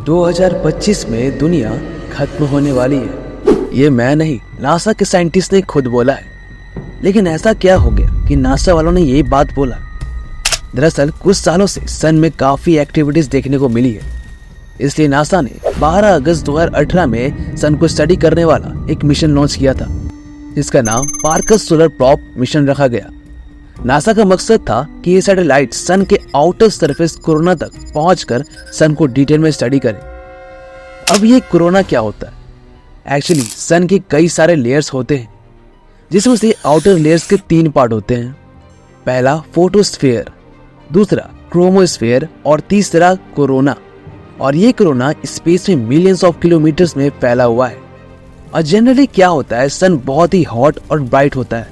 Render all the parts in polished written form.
2025 में दुनिया खत्म होने वाली है। ये मैं नहीं, नासा के साइंटिस्ट ने खुद बोला है। लेकिन ऐसा क्या हो गया कि नासा वालों ने यही बात बोला? दरअसल कुछ सालों से सन में काफी एक्टिविटीज देखने को मिली है। इसलिए नासा ने 12 अगस्त 2018 में सन को स्टडी करने वाला एक मिशन लॉन्च किया था, जिसका नाम पार्कस सोलर प्रोब मिशन रखा गया। नासा का मकसद था कि ये सैटेलाइट सन के आउटर सरफेस कोरोना तक पहुंचकर सन को डिटेल में स्टडी करे। अब ये कोरोना क्या होता है? एक्चुअली सन के कई सारे लेयर्स होते हैं, जिसमें से आउटर लेयर्स के 3 पार्ट होते हैं। पहला फोटोस्फीयर, दूसरा क्रोमोस्फीयर और तीसरा कोरोना। और ये कोरोना स्पेस में मिलियंस ऑफ किलोमीटर्स में फैला हुआ है। और जनरली क्या होता है, सन बहुत ही हॉट और ब्राइट होता है,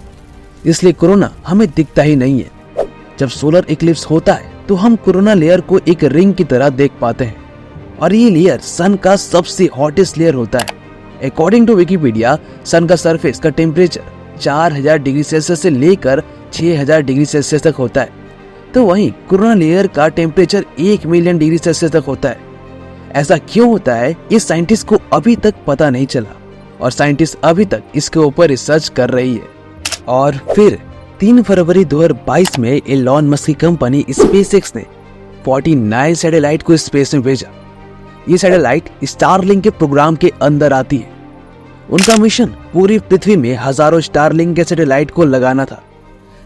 इसलिए कोरोना हमें दिखता ही नहीं है। जब सोलर इक्लिप्स होता है तो हम कोरोना लेयर को एक रिंग की तरह देख पाते हैं, और ये लेयर सन का सबसे हॉटेस्ट लेयर होता है। अकॉर्डिंग टू विकिपीडिया, सन का सरफेस का टेम्परेचर 4000 डिग्री सेल्सियस से लेकर 6000 डिग्री सेल्सियस तक होता है, तो वहीं कोरोना लेयर का टेम्परेचर 1 मिलियन डिग्री सेल्सियस तक होता है। ऐसा क्यों होता है, ये साइंटिस्ट को अभी तक पता नहीं चला, और साइंटिस्ट अभी तक इसके ऊपर रिसर्च कर रही है। और फिर 3 फरवरी 2022 में एलॉन मस्क की कंपनी स्पेसएक्स ने 49 सैटेलाइट को स्पेस में भेजा। ये सैटेलाइट स्टारलिंक के प्रोग्राम के अंदर आती है। उनका मिशन पूरी पृथ्वी में हजारों स्टारलिंक के सैटेलाइट को लगाना था,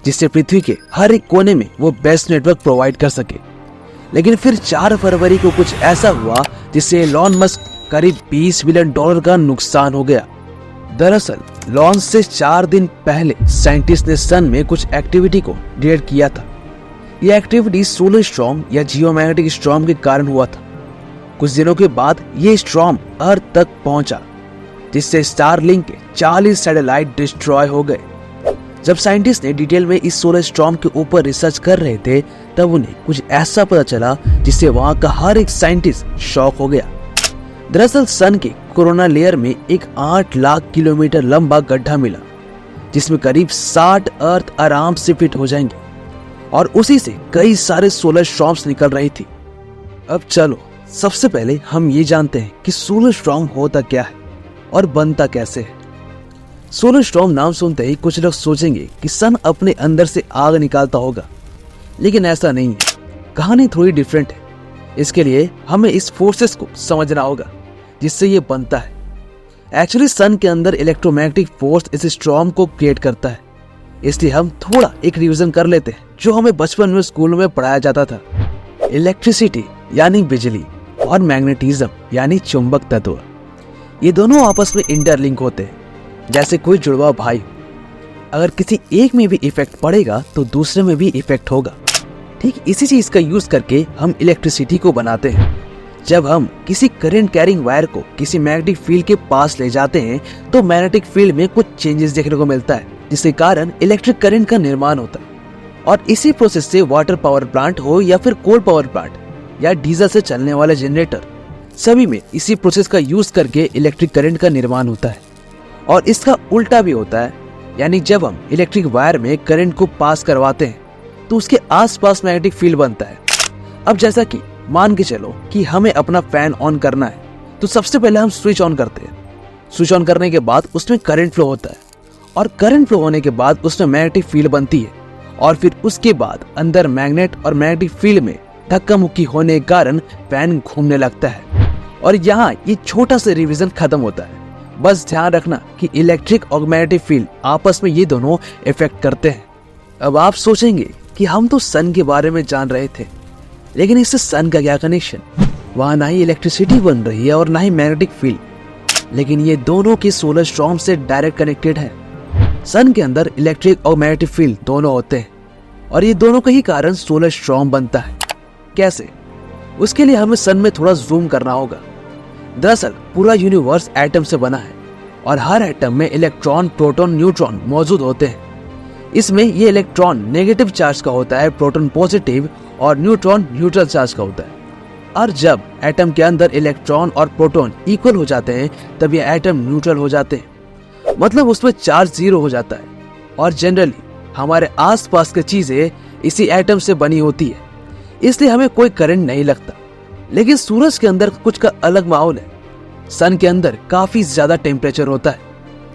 जिससे पृथ्वी के हर एक कोने में वो बेस्ट नेटवर्क प्रोवाइड कर सके। लेकिन फिर 4 फरवरी को कुछ ऐसा हुआ जिससे एलॉन मस्क करीब $20 बिलियन का नुकसान हो गया। दरअसल लॉन्च से 4 दिन पहले साइंटिस्ट ने सन में कुछ एक्टिविटी को डिटेक्ट किया था। यह एक्टिविटी सोलर स्टॉर्म या जियोमैग्नेटिक स्टॉर्म के कारण हुआ था। कुछ दिनों के बाद ये स्टॉर्म अर्थ तक पहुंचा, जिससे स्टारलिंक के 40 सैटेलाइट डिस्ट्रॉय हो गए। जब साइंटिस्ट ने डिटेल में इस सोलर स्टॉर्म के ऊपर रिसर्च कर रहे थे, तब उन्हें कुछ ऐसा पता चला जिससे वहां का हर एक साइंटिस्ट शॉक हो गया। दरअसल सन के कोरोना लेयर में एक 8 लाख किलोमीटर लंबा गड्ढा मिला, जिसमें करीब 60 अर्थ आराम से फिट हो जाएंगे, और उसी से कई सारे सोलर स्टॉर्म्स निकल रही थी। अब चलो सबसे पहले हम ये जानते हैं कि सोलर स्टॉर्म होता क्या है और बनता कैसे है। सोलर स्टॉर्म नाम सुनते ही कुछ लोग सोचेंगे कि सन अपने अंदर से आग निकालता होगा, लेकिन ऐसा नहीं है। कहानी थोड़ी डिफरेंट है। इसके लिए हमें इस फोर्सेस को समझना होगा जिससे ये बनता है। एक्चुअली सन के अंदर इलेक्ट्रोमैग्नेटिक फोर्स इस स्टॉर्म को क्रिएट करता है। इसलिए हम थोड़ा एक रिवीजन कर लेते हैं जो हमें बचपन में स्कूल में पढ़ाया जाता था। इलेक्ट्रिसिटी यानी बिजली और मैग्नेटिज्म यानी चुंबक तत्व, ये दोनों आपस में इंटरलिंक होते हैं, जैसे कोई जुड़वा भाई। अगर किसी एक में भी इफेक्ट पड़ेगा तो दूसरे में भी इफेक्ट होगा। ठीक इसी चीज का यूज करके हम इलेक्ट्रिसिटी को बनाते हैं। जब हम किसी करंट कैरिंग वायर को किसी मैग्नेटिक फील्ड के पास ले जाते हैं, तो मैग्नेटिक फील्ड में कुछ चेंजेस देखने को मिलता है, जिसके कारण इलेक्ट्रिक करंट का निर्माण होता है। और इसी प्रोसेस से वाटर पावर प्लांट हो या फिर कोल पावर प्लांट या डीजल से चलने वाले जनरेटर, सभी में इसी प्रोसेस का यूज करके इलेक्ट्रिक करंट का निर्माण होता है। और इसका उल्टा भी होता है, यानी जब हम इलेक्ट्रिक वायर में करंट को पास करवाते हैं तो उसके आसपास मैग्नेटिक फील्ड बनता है। अब जैसा कि मान के चलो कि हमें अपना फैन ऑन करना है, तो सबसे पहले हम स्विच ऑन करते हैं। स्विच ऑन करने के बाद उसमें करंट फ्लो होता है, और करंट फ्लो होने के बाद उसमें मैग्नेटिक फील्ड बनती है, और फिर उसके बाद अंदर मैग्नेट और मैग्नेटिक फील्ड में धक्का मुक्की होने के कारण फैन घूमने लगता है। और यहाँ ये छोटा सा रिवीजन खत्म होता है। बस ध्यान रखना कि इलेक्ट्रिक और मैग्नेटिक फील्ड आपस में ये दोनों इफेक्ट करते हैं। अब आप सोचेंगे कि हम तो सन के बारे में जान रहे थे, लेकिन इससे सन का क्या कनेक्शन? वहां ना ही इलेक्ट्रिसिटी बन रही है और ना ही मैग्नेटिक फील्ड, लेकिन ये दोनों के सोलर स्टॉर्म से डायरेक्ट कनेक्टेड है। सन के अंदर इलेक्ट्रिक और मैग्नेटिक फील्ड दोनों होते हैं, और ये दोनों के ही कारण सोलर स्टॉर्म बनता है। कैसे? उसके लिए हमें सन में थोड़ा जूम करना होगा। दरअसल पूरा यूनिवर्स एटम से बना है, और हर एटम में इलेक्ट्रॉन, प्रोटॉन, न्यूट्रॉन मौजूद होते हैं। इसमें ये इलेक्ट्रॉन नेगेटिव चार्ज का होता है, प्रोटॉन पॉजिटिव और न्यूट्रॉन न्यूट्रल चार्ज का होता है। और जब एटम के अंदर इलेक्ट्रॉन और प्रोटॉन इक्वल हो जाते हैं, तब ये एटम न्यूट्रल हो जाते हैं, मतलब उसमें चार्ज 0 हो जाता है। और जनरली हमारे आसपास की चीजें इसी एटम से बनी होती है, इसलिए हमें कोई करंट नहीं लगता। लेकिन सूरज के अंदर कुछ का अलग माहौल है। सन के अंदर काफी ज्यादा टेम्परेचर होता है,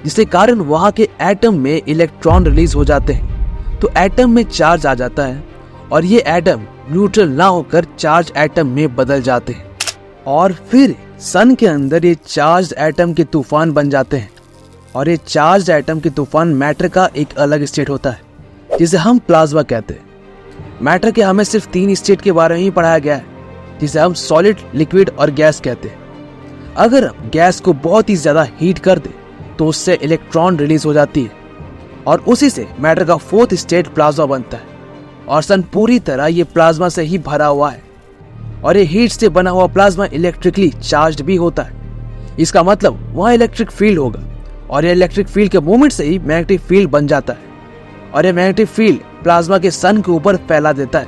जिसके कारण वहां के एटम में इलेक्ट्रॉन रिलीज हो जाते हैं, तो एटम में चार्ज आ जाता है और ये एटम न्यूट्रल ना होकर चार्ज एटम में बदल जाते हैं और फिर सन के अंदर ये चार्ज एटम के तूफान बन जाते हैं। और ये चार्ज एटम के तूफान मैटर का एक अलग स्टेट होता है जिसे हम प्लाज्मा कहते हैं। मैटर के हमें सिर्फ 3 स्टेट के बारे में ही पढ़ाया गया है, जिसे हम सॉलिड, लिक्विड और गैस कहते हैं। अगर हम गैस को बहुत ही ज्यादा हीट कर दे तो उससे इलेक्ट्रॉन रिलीज हो जाती है और उसी से मैटर का 4th स्टेट प्लाज्मा बनता है। और सन पूरी तरह ये प्लाज्मा से ही भरा हुआ है और ये हीट से बना हुआ प्लाज्मा इलेक्ट्रिकली चार्ज्ड भी होता है। इसका मतलब वहाँ इलेक्ट्रिक फील्ड होगा और ये इलेक्ट्रिक फील्ड के मूवमेंट से ही मैग्नेटिक फील्ड बन जाता है और ये मैग्नेटिक फील्ड प्लाज्मा के सन के ऊपर फैला देता है,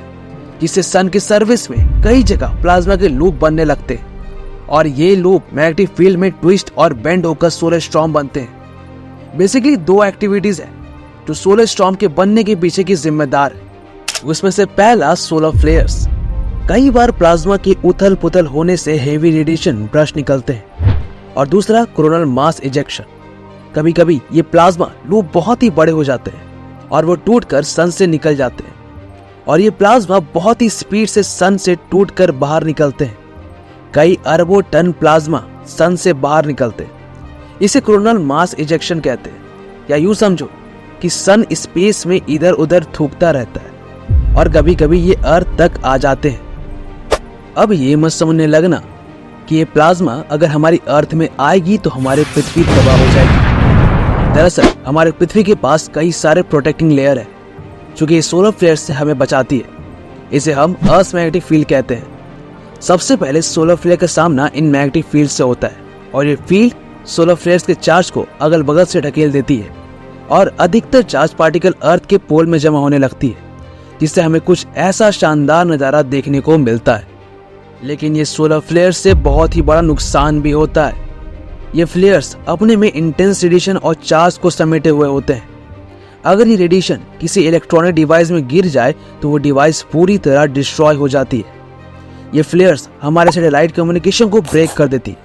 जिससे सन के सर्विस में कई जगह प्लाज्मा के लूप बनने लगते हैं और ये लूप मैग्नेटिक फील्ड में ट्विस्ट और बेंड होकर सोलर स्टॉर्म बनते हैं। बेसिकली 2 एक्टिविटीज है जो सोलर स्टॉर्म के बनने के पीछे की जिम्मेदार है। उसमें से पहला सोलर फ्लेयर्स। कई बार प्लाज्मा की उथल पुथल होने से हेवी रेडिएशन ब्रश निकलते हैं। और दूसरा कोरोनल मास इजेक्शन। कभी कभी ये प्लाज्मा लूप बहुत ही बड़े हो जाते हैं और वो टूटकर सन से निकल जाते हैं और ये प्लाज्मा बहुत ही स्पीड से सन से टूटकर बाहर निकलते हैं। कई अरबों टन प्लाज्मा सन से बाहर निकलते हैं। इसे कोरोनल मास इजेक्शन कहते हैं। या यूं समझो कि सन स्पेस में इधर उधर थूकता रहता है और कभी कभी ये अर्थ तक आ जाते हैं। अब ये मत समझने लगना कि ये प्लाज्मा अगर हमारी अर्थ में आएगी तो हमारी पृथ्वी तबाह हो जाएगी। दरअसल हमारे पृथ्वी के पास कई सारे प्रोटेक्टिंग लेयर है जो कि सोलर फ्लेयर से हमें बचाती है। इसे हम अर्थ मैग्नेटिक फील्ड कहते हैं। सबसे पहले सोलर फ्लेयर का सामना इन मैग्नेटिक फील्ड से होता है और ये फील्ड सोलर फ्लेयर्स के चार्ज को अगल बगल से ढकेल देती है और अधिकतर चार्ज पार्टिकल अर्थ के पोल में जमा होने लगती है, जिससे हमें कुछ ऐसा शानदार नज़ारा देखने को मिलता है। लेकिन ये सोलर फ्लेयर से बहुत ही बड़ा नुकसान भी होता है। ये फ्लेयर्स अपने में इंटेंस रेडिएशन और चार्ज को समेटे हुए होते हैं। अगर ये रेडिएशन किसी इलेक्ट्रॉनिक डिवाइस में गिर जाए तो वो डिवाइस पूरी तरह डिस्ट्रॉय हो जाती है। ये फ्लेयर्स हमारे सैटेलाइट कम्युनिकेशन को ब्रेक कर देती है,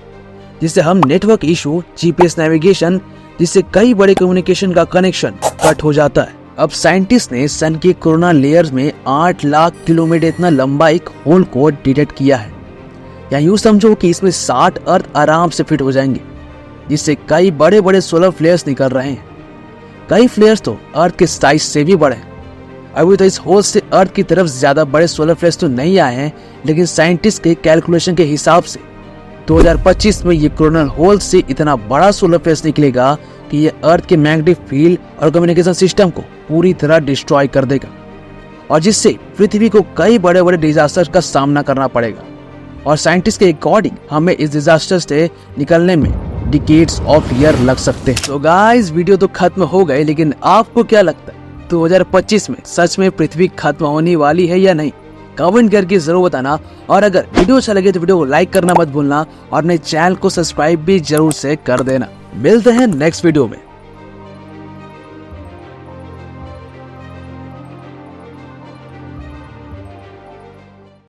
जिससे हम नेटवर्क इशू, जीपीएस नेविगेशन, जिससे कई बड़े कम्युनिकेशन का कनेक्शन कट हो जाता है। अब साइंटिस्ट ने सन के कोरोना लेयर्स में 8 लाख किलोमीटर इतना लंबा एक होल को डिटेक्ट किया है। या यूं समझो कि इसमें 60 अर्थ आराम से फिट हो जाएंगे, जिससे कई बड़े बड़े सोलर फ्लेयर्स निकल रहे हैं। कई फ्लेयर्स तो अर्थ के साइज से भी बड़े हैं। अभी तो इस होल से अर्थ की तरफ ज्यादा बड़े सोलर फ्लेयर्स तो नहीं आए हैं, लेकिन साइंटिस्ट के कैलकुलेशन के हिसाब से 2025 में ये कोरोनल होल से इतना बड़ा सोलर फ्लेयर निकलेगा कि ये अर्थ के मैग्नेटिक फील्ड और कम्युनिकेशन सिस्टम को पूरी तरह डिस्ट्रॉय कर देगा और जिससे पृथ्वी को कई बड़े बड़े डिजास्टर का सामना करना पड़ेगा। और साइंटिस्ट के अकॉर्डिंग हमें इस डिजास्टर से निकलने में डिकेड्स ऑफ ईयर लग सकते हैं। तो गाइस, वीडियो तो खत्म हो गए, लेकिन आपको क्या लगता है 2025 में सच में पृथ्वी खत्म होने वाली है या नहीं? कमेंट करके जरूर बताना। और अगर वीडियो अच्छा लगे तो वीडियो को लाइक करना मत भूलना और अपने चैनल को सब्सक्राइब भी जरूर से कर देना। मिलते हैं नेक्स्ट वीडियो में।